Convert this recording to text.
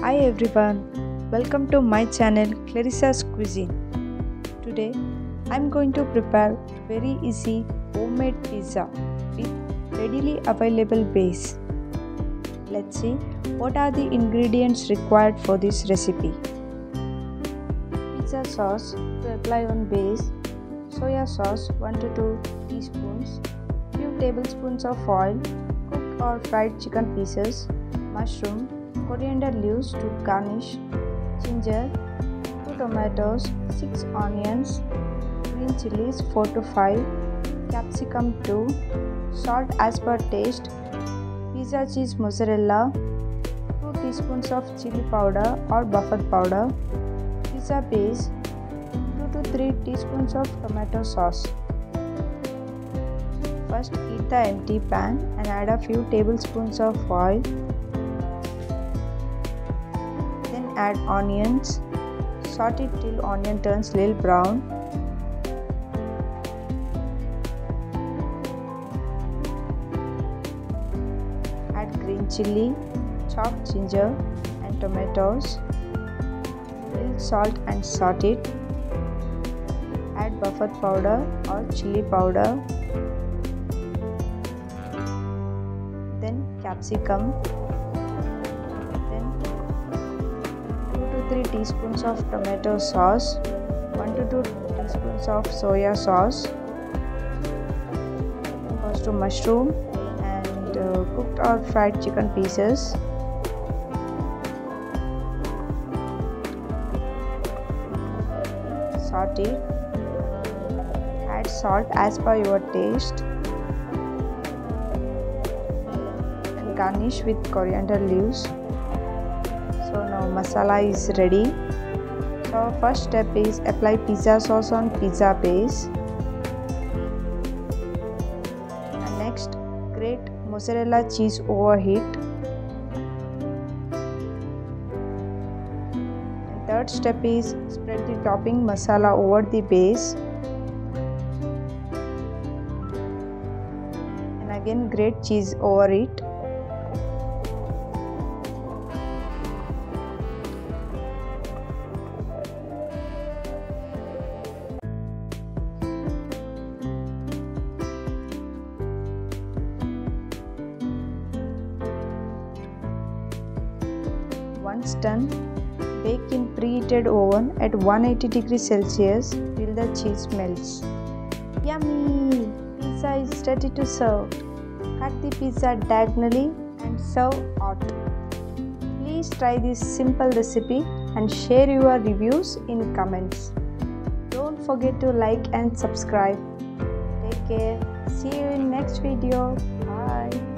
Hi everyone, welcome to my channel Clarissa's Cuisine. Today I'm going to prepare very easy homemade pizza with readily available base. Let's see what are the ingredients required for this recipe. Pizza sauce to apply on base, soya sauce 1 to 2 teaspoons, few tablespoons of oil, cooked or fried chicken pieces, mushroom, coriander leaves to garnish, ginger, 2 tomatoes, 6 onions, green chilies 4 to 5, capsicum 2, salt as per taste, pizza cheese mozzarella, 2 teaspoons of chilli powder or Bafat powder, pizza base, 2 to 3 teaspoons of tomato sauce. First heat the empty pan and add a few tablespoons of oil. Then add onions. Saute it till onion turns little brown. Add green chilli, chopped ginger and tomatoes. Little salt and saute it. Add Bafat powder or chilli powder. Then capsicum. 3 teaspoons of tomato sauce, 1 to 2 teaspoons of soya sauce, goes to mushroom and cooked or fried chicken pieces. Saute, add salt as per your taste and garnish with coriander leaves. So now masala is ready. So first step is apply pizza sauce on pizza base. And next grate mozzarella cheese over heat. And third step is spread the topping masala over the base. And again grate cheese over it. Once done, bake in preheated oven at 180 degrees Celsius till the cheese melts. Yummy! Pizza is ready to serve. Cut the pizza diagonally and serve hot. Please try this simple recipe and share your reviews in comments. Don't forget to like and subscribe. Take care. See you in next video. Bye.